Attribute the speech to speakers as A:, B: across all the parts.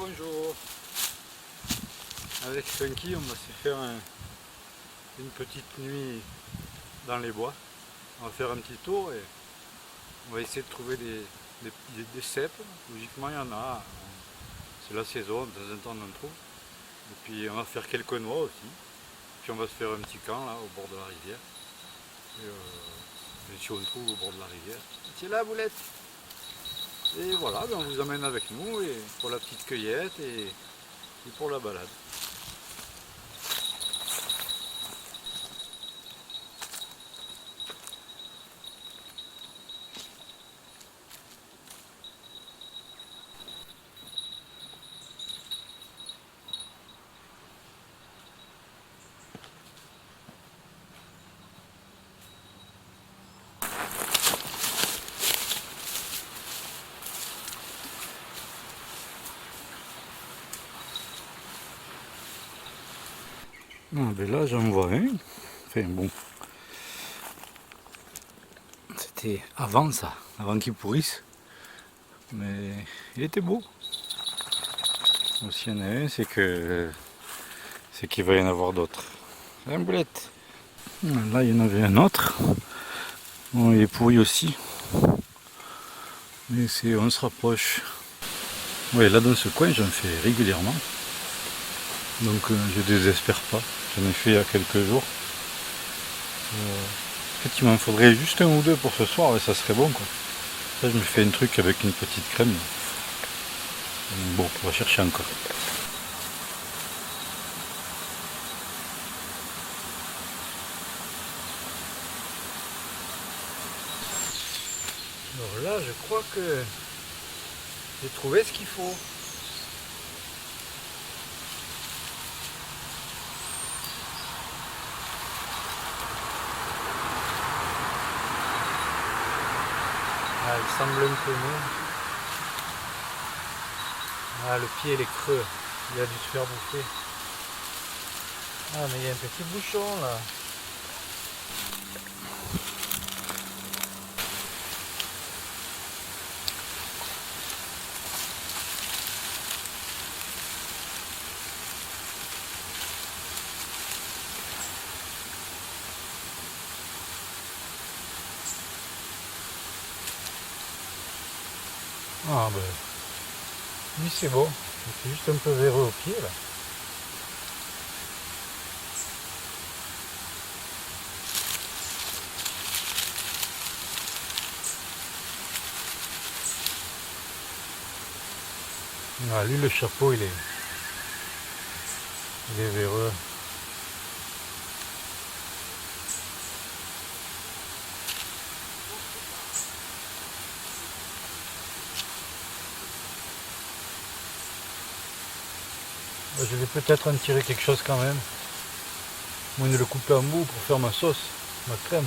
A: bonjour. Avec Funky, on va se faire une petite nuit dans les bois. On va faire un petit tour et on va essayer de trouver des cèpes. Logiquement, il y en a. C'est la saison, de temps en temps on en trouve. Et puis on va faire quelques noix aussi. Puis on va se faire un petit camp là au bord de la rivière. Et si on trouve au bord de la rivière, c'est la boulette. Et voilà, ben on vous emmène avec nous et pour la petite cueillette et pour la balade. Ah, ben là j'en vois un. Enfin bon. C'était avant ça, avant qu'il pourrisse. Mais il était beau. S'il y en a un, c'est qu'il va y en avoir d'autres. Un boulette. Là il y en avait un autre. Bon, il est pourri aussi. Mais on se rapproche. Ouais, là dans ce coin j'en fais régulièrement. Donc je désespère pas. J'en ai fait il y a quelques jours. Effectivement, il faudrait juste un ou deux pour ce soir et ça serait bon quoi. Ça je me fais un truc avec une petite crème. Bon, on va chercher encore. Alors là, je crois que j'ai trouvé ce qu'il faut. Ah, il semble un peu mou. Ah, le pied il est creux. Il a dû se faire bouffer. Ah, mais il y a un petit bouchon là. Ah, ben. Oui, c'est beau. C'est juste un peu véreux au pied là. Ah, lui, le chapeau, il est véreux. Je vais peut-être en tirer quelque chose quand même. Moi, de le couper en bout pour faire ma sauce, ma crème.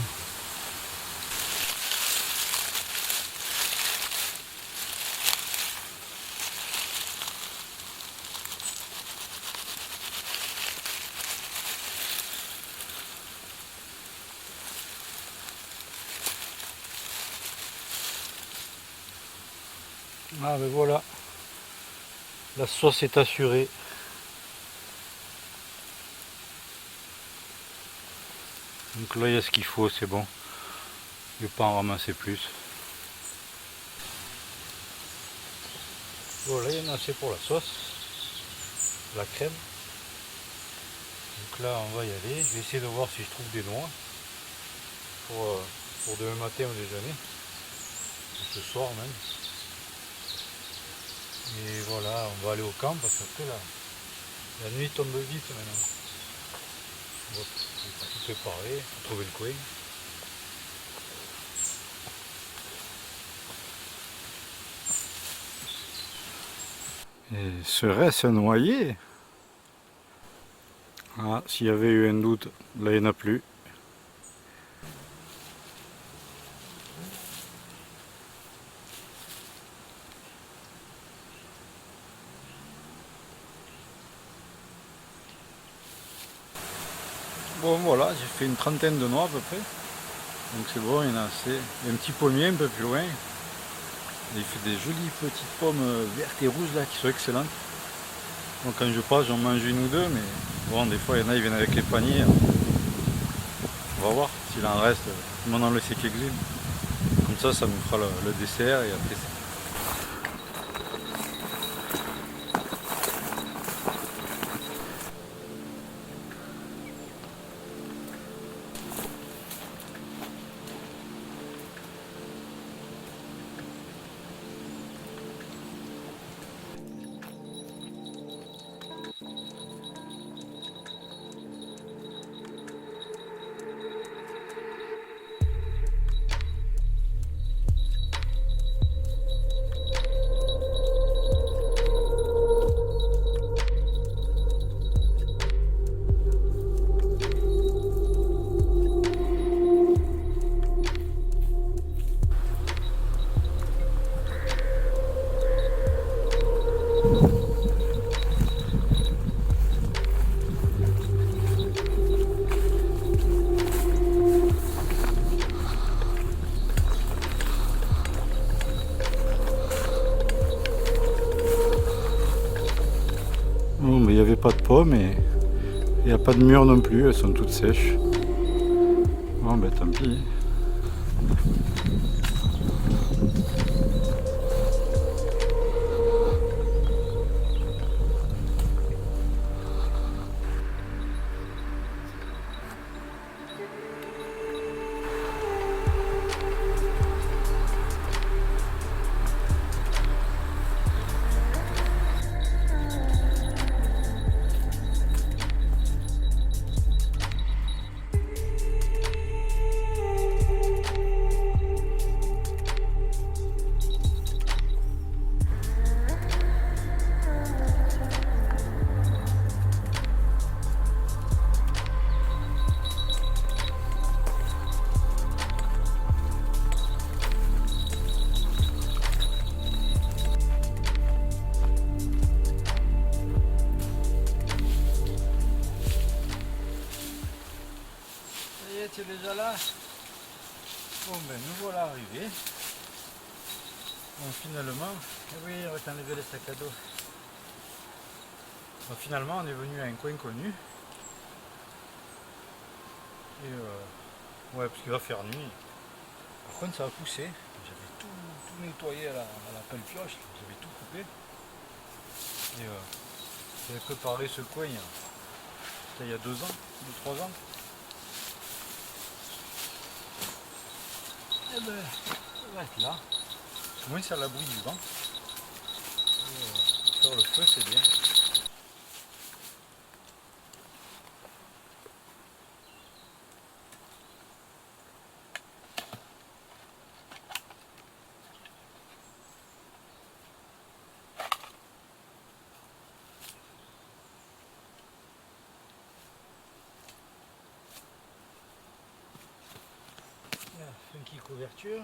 A: Ah ben voilà, la sauce est assurée. Donc là il y a ce qu'il faut, c'est bon. Je ne vais pas en ramasser plus. Voilà, il y en a assez pour la sauce, la crème. Donc là on va y aller. Je vais essayer de voir si je trouve des noix pour demain matin au déjeuner. Ou ce soir même. Et voilà, on va aller au camp parce qu'après la nuit tombe vite maintenant. On va tout préparer, trouver le coin. Et serait-ce noyé? Ah, s'il y avait eu un doute, là il n'y en a plus. Bon voilà, j'ai fait une trentaine de noix à peu près. Donc c'est bon, il y en a assez. Il y a un petit pommier un peu plus loin. Il fait des jolies petites pommes vertes et rouges là qui sont excellentes. Donc quand je passe, j'en mange une ou deux, mais bon, des fois, il y en a, ils viennent avec les paniers. On va voir s'il en reste. Maintenant, le sait qu'ils glissent. Comme ça nous fera le dessert et après ça. Bon, mais il n'y avait pas de pommes et il n'y a pas de mûres non plus, elles sont toutes sèches. Bon, ben tant pis. Tu es déjà là? Bon ben nous voilà arrivés. Bon finalement, oui on va t'enlever les sacs à dos. Bon, finalement on est venu à un coin connu. Et ouais parce qu'il va faire nuit. Par contre ça a poussé. J'avais tout nettoyé à la pelle pioche, j'avais tout coupé. Et j'avais préparé ce coin il y a 2 ans, 2-3 ans. Et ben, ça va être là. Au moins c'est à l'abri du vent. Et, faire le feu c'est bien. Funky couverture.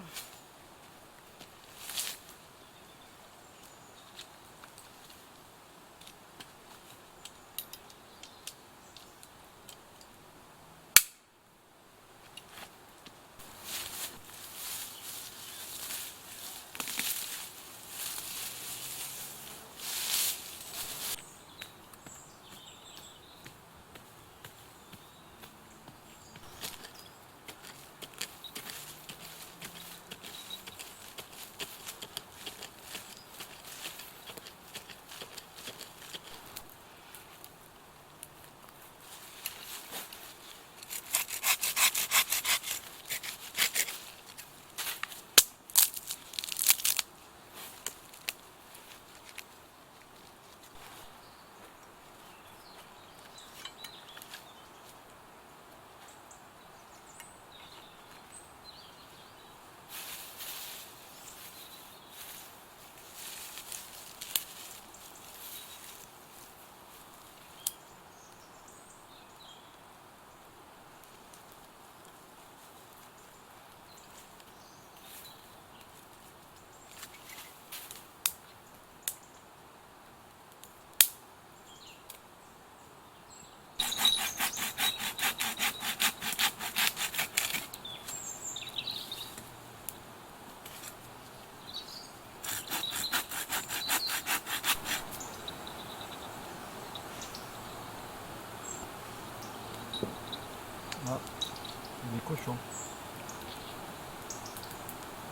A: cochons.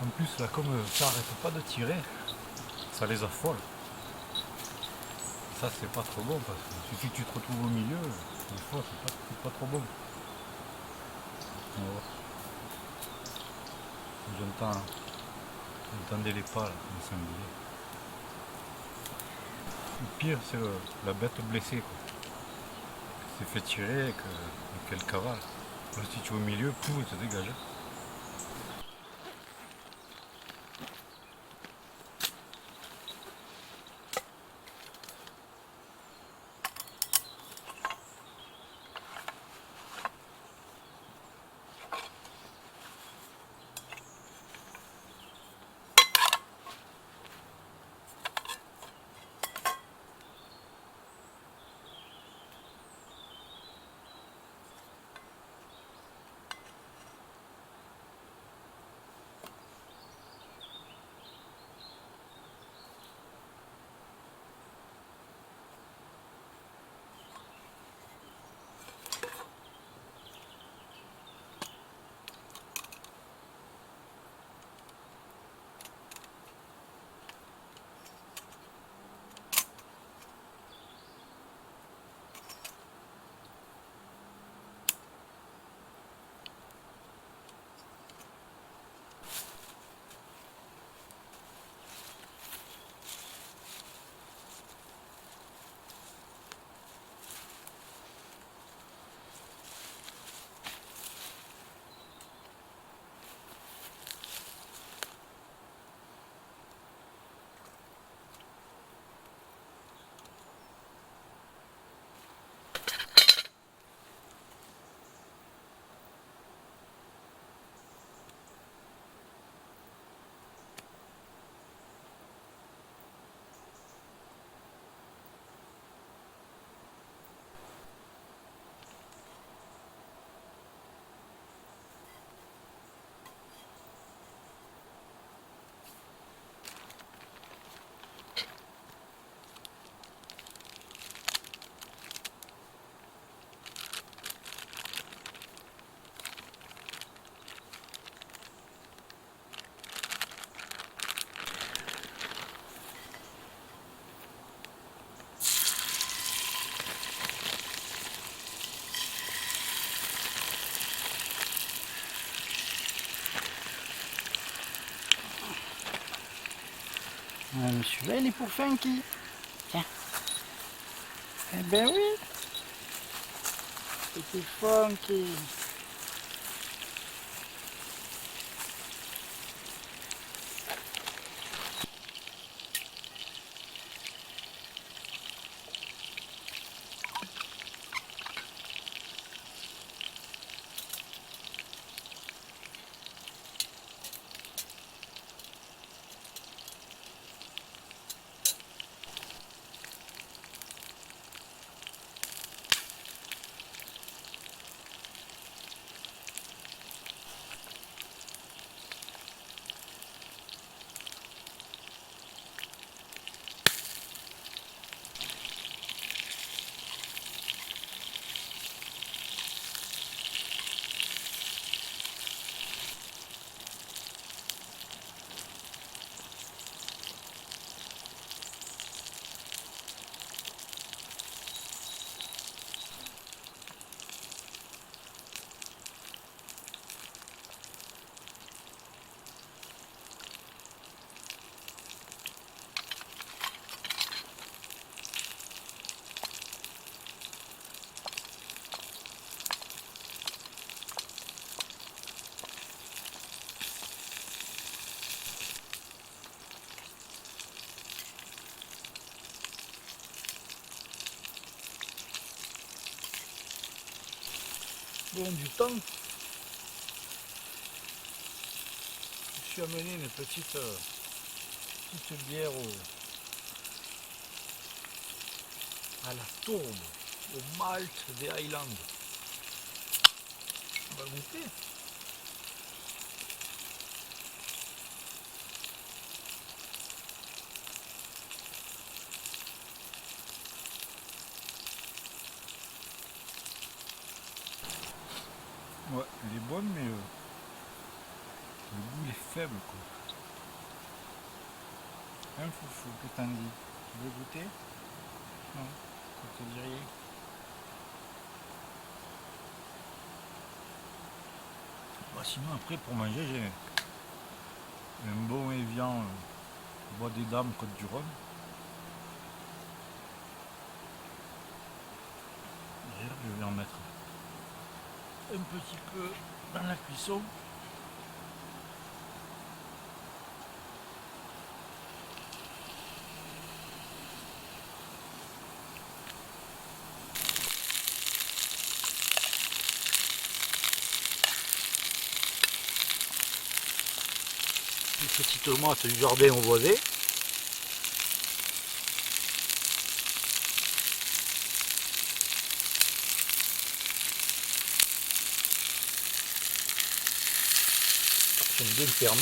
A: En plus là, comme ça arrête pas de tirer, ça les affole. Ça c'est pas trop bon parce qu'il suffit que tu te retrouves au milieu, des fois c'est pas trop bon. J'entendais les pas là, les sangliers. Le pire c'est la bête blessée quoi. Qui s'est fait tirer et qu'elle cavale. Alors, si tu es au milieu, pouf, elle te dégage.
B: Mais celui-là, il est pour Funky. Tiens. Eh ben oui. Petit Funky.
A: Bon, du temps, je suis amené une petite bière à la tourbe, au malt des Highlands. On va goûter. Ouais, elle est bonne, mais
B: Le goût il est faible quoi. Un foufou, que t'en dis? Tu veux goûter? Non, ça te dit rien. Bah, sinon après pour manger j'ai un bon Evian Bois des Dames Côte du Rhône. Je vais en mettre un petit peu dans la cuisson. Une petite tomate du jardin au voisin. J'aime bien ferme.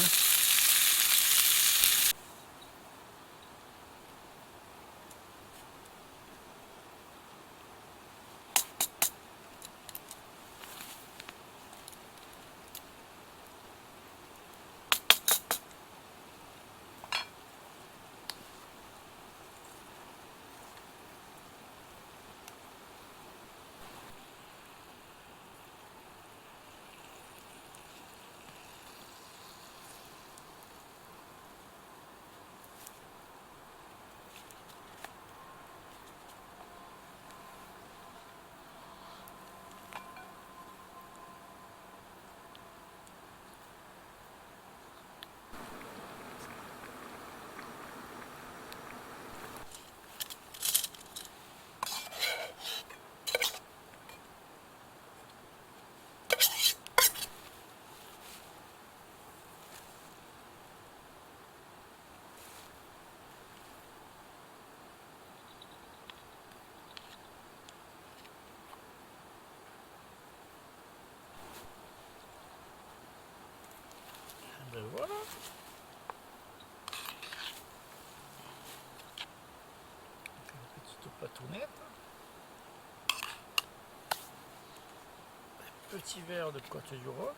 B: Ben voilà. Une petite pâtounette. Un petit verre de Côte du Rhône.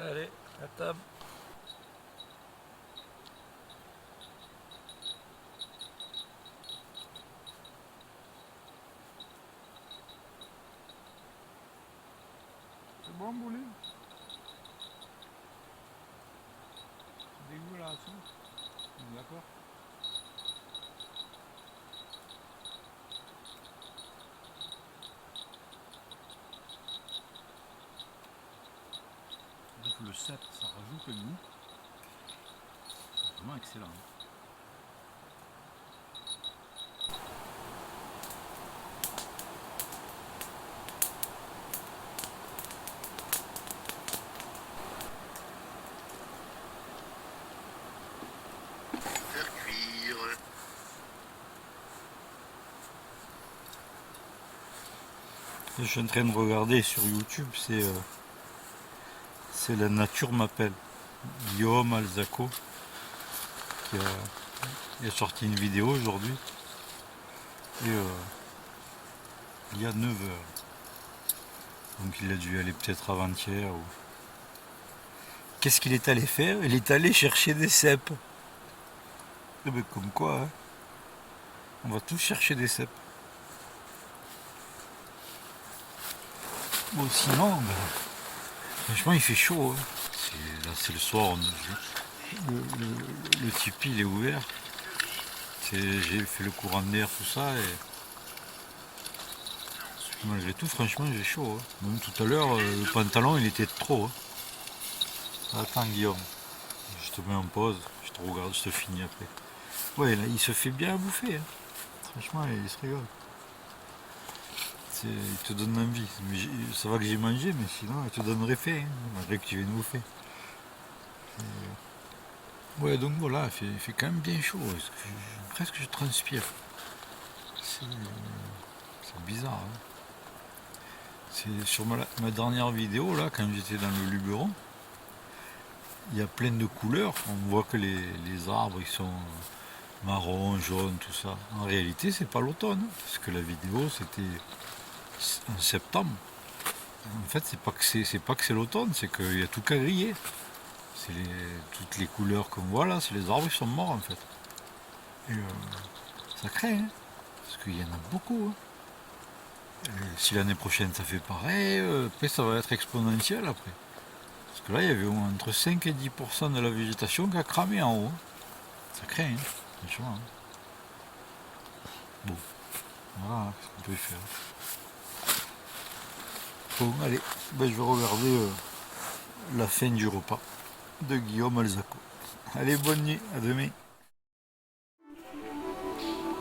B: Allez, à table.
A: C'est bon, Bouli? Dégueulasse, hein? D'accord.
B: Le cèpe, ça rajoute le goût. C'est vraiment excellent.
C: Faire cuire.
B: Je suis en train de regarder sur YouTube, c'est La Nature m'appelle. Guillaume Alzaco qui a sorti une vidéo aujourd'hui. Et il y a 9 heures. Donc il a dû aller peut-être avant-hier. Ou... Qu'est-ce qu'il est allé faire? Il est allé chercher des cèpes. Eh ben, comme quoi, hein. On va tous chercher des cèpes. Bon, sinon, ben, franchement, il fait chaud. Hein. Là, c'est le soir. Le tipi, il est ouvert. J'ai fait le courant d'air, tout ça. Et malgré tout, franchement, j'ai chaud. Hein. Même tout à l'heure, le pantalon, il était trop. Hein. Attends, Guillaume. Je te mets en pause. Je te regarde, je te finis après. Ouais, là, il se fait bien à bouffer. Hein. Franchement, il se régale. Il te donne envie. Mais ça va que j'ai mangé, mais sinon, il te donnerait faim. Hein, malgré que tu viennes bouffer. Ouais, donc voilà, il fait quand même bien chaud. Presque je transpire. C'est bizarre. Hein. C'est sur ma dernière vidéo, là, quand j'étais dans le Luberon. il y a plein de couleurs. On voit que les arbres ils sont marron, jaune, tout ça. En réalité, c'est pas l'automne, parce que la vidéo c'était en septembre. En fait, c'est pas que c'est l'automne, c'est qu'il y a tout qu'à griller. Toutes les couleurs qu'on voit là, c'est les arbres qui sont morts en fait. Et ça craint, hein, parce qu'il y en a beaucoup. Hein. Et si l'année prochaine ça fait pareil, après ça va être exponentiel après. Parce que là, il y avait entre 5 et 10% de la végétation qui a cramé en haut. Ça craint, hein, franchement. Hein. Bon, voilà ce qu'on peut faire. Bon, allez, ben, je vais regarder la fin du repas de Guillaume Alzaco. Allez, bonne nuit, à demain.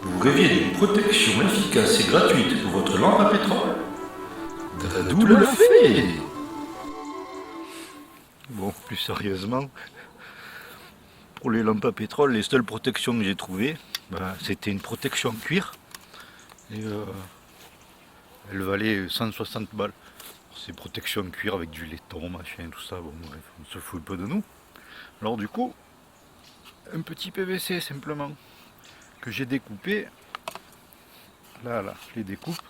D: Vous rêviez d'une protection efficace et gratuite pour votre lampe à pétrole? Dadou l'a fait!
C: Bon, plus sérieusement, pour les lampes à pétrole, les seules protections que j'ai trouvées, c'était une protection cuir. Et elle valait 160 balles. Ces protections cuir avec du laiton, machin, tout ça, bon bref, on se fout un peu de nous. Alors du coup, un petit PVC simplement, que j'ai découpé. Là, je les découpe,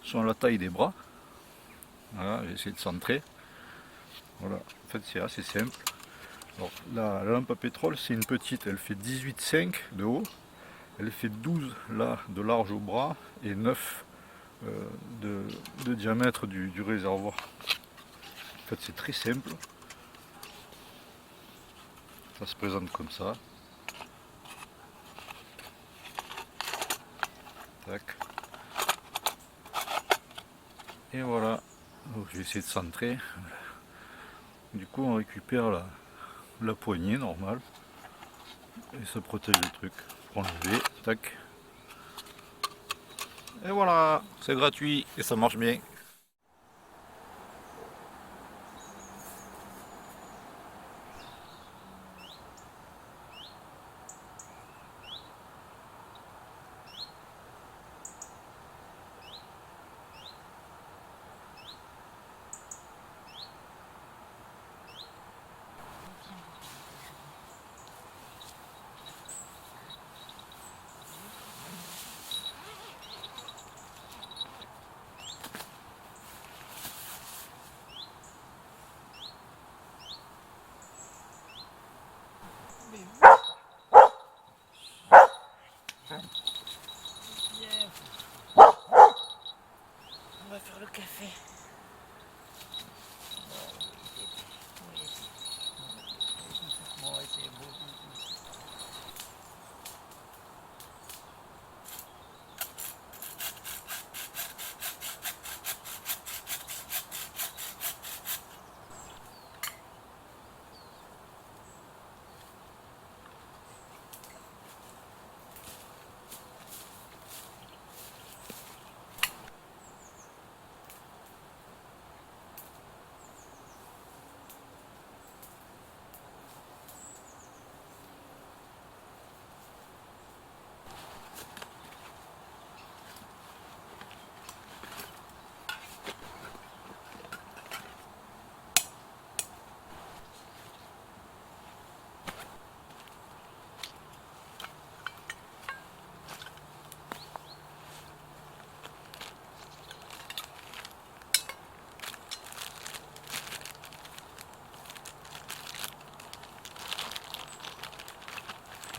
C: sont à la taille des bras. Voilà, j'ai essayé de centrer. Voilà, en fait c'est assez simple. Alors, la lampe à pétrole, c'est une petite, elle fait 18,5 de haut, elle fait 12 là de large au bras et 9 de diamètre du réservoir. En fait, c'est très simple. Ça se présente comme ça. Tac. Et voilà. Donc, je vais essayer de centrer. Du coup, on récupère la poignée normale. Et ça protège le truc. Pour enlever. Tac. Et voilà. C'est gratuit et ça marche bien.
E: On va faire le café.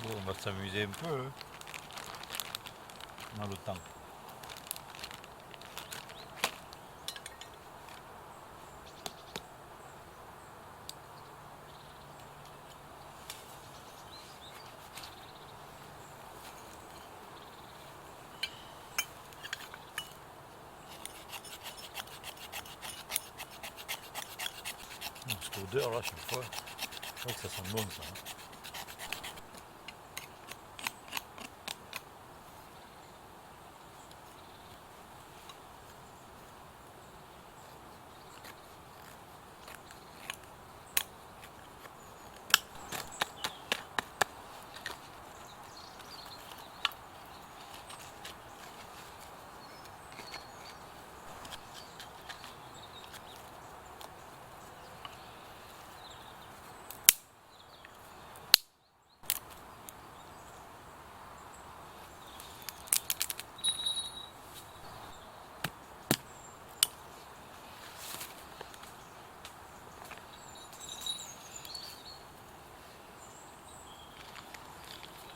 B: Bon, on va s'amuser un peu hein, dans le temps. Parce qu'odeur là, à chaque fois, je crois que ça sent bon ça. Hein.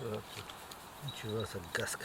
C: Hop. Tu vois, ça me casque.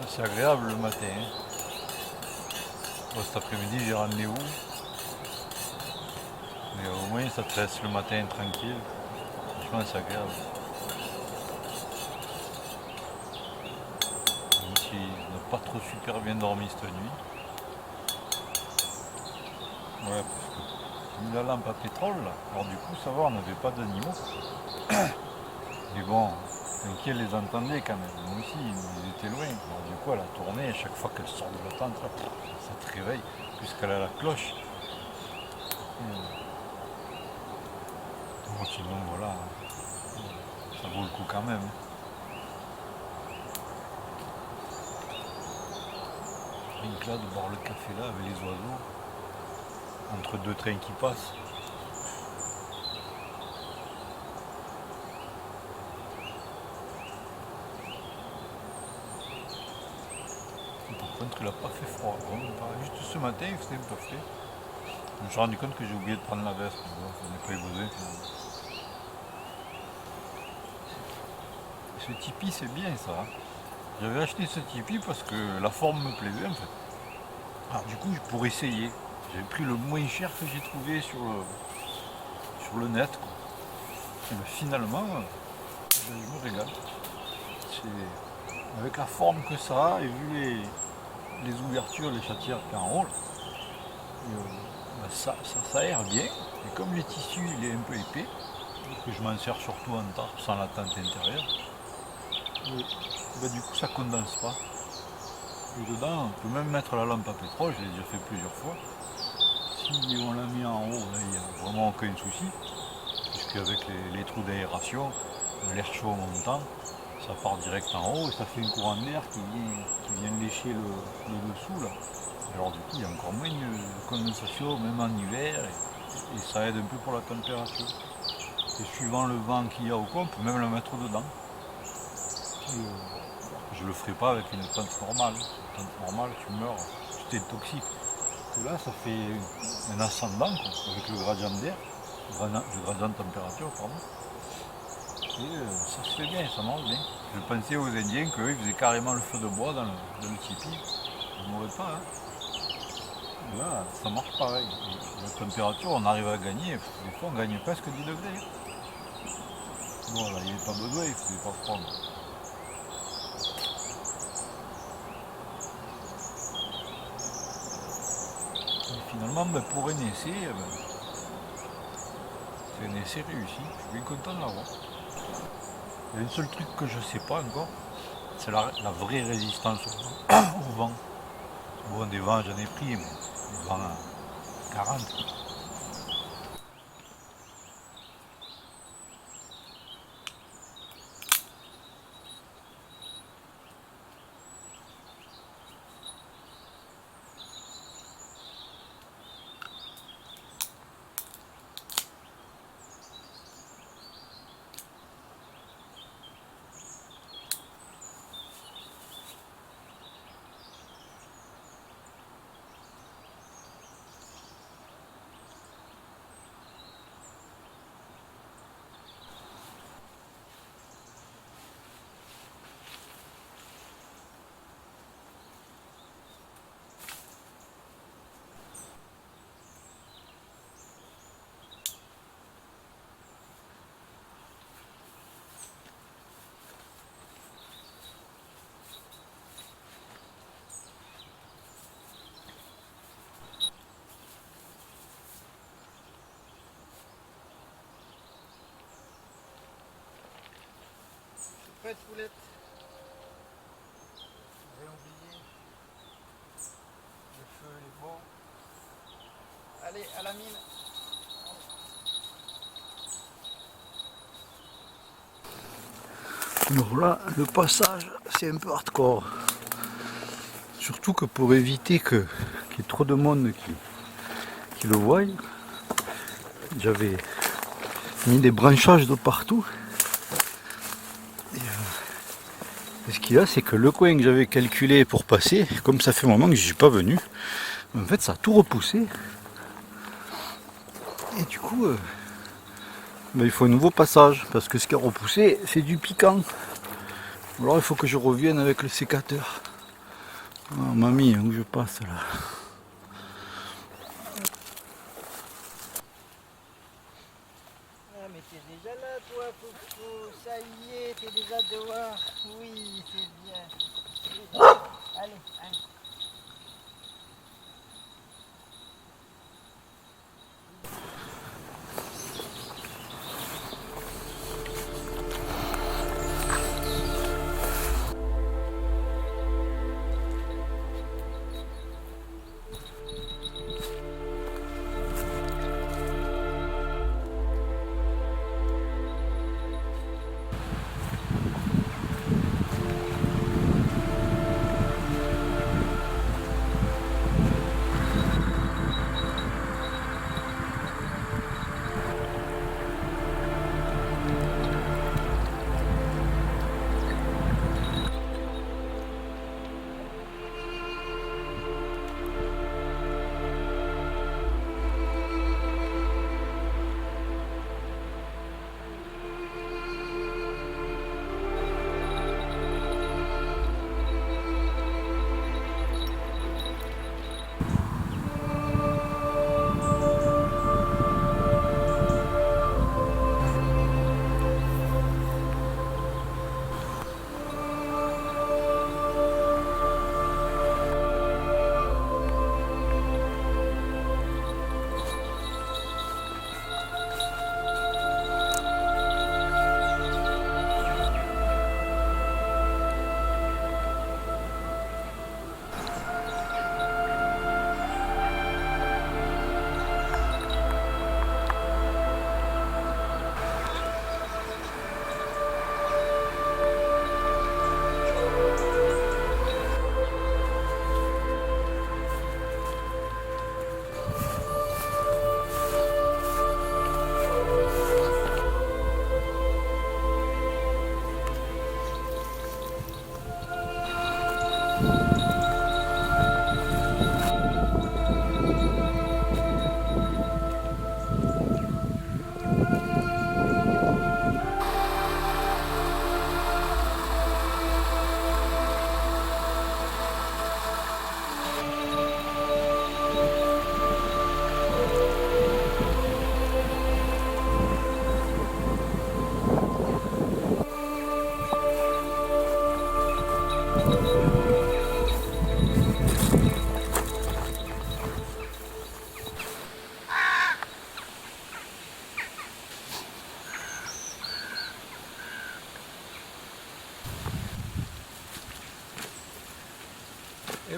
B: C'est agréable le matin. Hein. Bon, cet après-midi j'ai rendez-vous. Mais au moins ça te laisse le matin tranquille. Franchement c'est agréable. Même si on n'a pas trop super bien dormi cette nuit. Ouais, parce que j'ai mis la lampe à pétrole là. Alors du coup ça va, on n'avait pas d'animaux. Mais bon, t'inquiète, les entendait quand même. Moi aussi, ils étaient loin. Alors du coup, elle a tourné, à chaque fois qu'elle sort de la tente, là, ça te réveille, puisqu'elle a la cloche. Bon, sinon, voilà, ça vaut le coup quand même. Donc là, de boire le café là, avec les oiseaux, entre deux trains qui passent. Par contre, il n'a pas fait froid. Bon, juste ce matin, il faisait un peu frais. Je me suis rendu compte que j'ai oublié de prendre la veste. Bon, je n'ai pas eu besoin finalement. Ce tipi, c'est bien ça. J'avais acheté ce tipi parce que la forme me plaisait en fait. Alors du coup, pour essayer, j'ai pris le moins cher que j'ai trouvé sur le net. Quoi. Et ben, finalement, je me régale. Avec la forme que ça a, et vu les ouvertures, les chatières qu'il y a en haut, ça aère bien. Et comme le tissu il est un peu épais, que je m'en sers surtout en tarpe sans la tente intérieure, du coup ça condense pas. Et dedans, on peut même mettre la lampe à pétrole, je l'ai déjà fait plusieurs fois. Si on l'a mis en haut, là, il n'y a vraiment aucun souci, puisque avec les trous d'aération, l'air chaud montant, ça part direct en haut et ça fait un courant d'air qui vient lécher le dessous là. Alors du coup il y a encore moins de condensation, même en hiver, et ça aide un peu pour la température. Et suivant le vent qu'il y a au coin, on peut même la mettre dedans. Je le ferai pas avec une tente normale. Une tente normale, tu meurs, tu t'intoxiques. Que là, ça fait un ascendant quoi, avec le gradient d'air. de gradient de température, pardon. Et ça se fait bien, ça marche bien. Je pensais aux Indiens qu'eux, ils faisaient carrément le feu de bois dans le tipi. Je ne mourrais pas, hein. Là, ça marche pareil. Et la température, on arrive à gagner. Des fois, on gagne presque 10 degrés. Bon, là, il n'y avait pas besoin, il ne faisait pas froid. Et finalement, pour un essai, c'est un essai réussi. Je suis bien content de l'avoir. Il y a un seul truc que je ne sais pas encore, c'est la vraie résistance au vent. Bon, des vents, j'en ai pris, mais des vents à 40.
A: Prête, poulette. J'ai oublié. Le feu est bon. Allez, à la mine.
C: Alors là, le passage, c'est un peu hardcore. Surtout que pour éviter qu'il y ait trop de monde qui le voie, j'avais mis des branchages de partout. Et ce qu'il y a, c'est que le coin que j'avais calculé pour passer, comme ça fait un moment que je ne suis pas venu, en fait ça a tout repoussé. Et du coup, il faut un nouveau passage, parce que ce qui a repoussé, c'est du piquant. Alors il faut que je revienne avec le sécateur. Oh, mamie, où je passe là?
E: Ah mais t'es déjà là toi, Coco, ça y est, t'es déjà dehors. Oui, c'est bien. Allez, allez.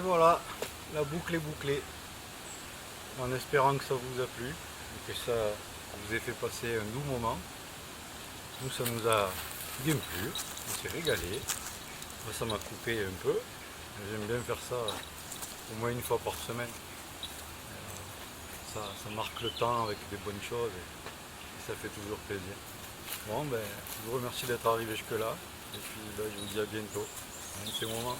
A: voilà, la boucle est bouclée. En espérant que ça vous a plu et que ça vous ait fait passer un doux moment. Nous, ça nous a bien plu, on s'est régalé. Moi, ça m'a coupé un peu. J'aime bien faire ça au moins une fois par semaine. Ça marque le temps avec des bonnes choses et ça fait toujours plaisir. Bon, ben, je vous remercie d'être arrivé jusque là et puis ben, je vous dis à bientôt. Un petit moment.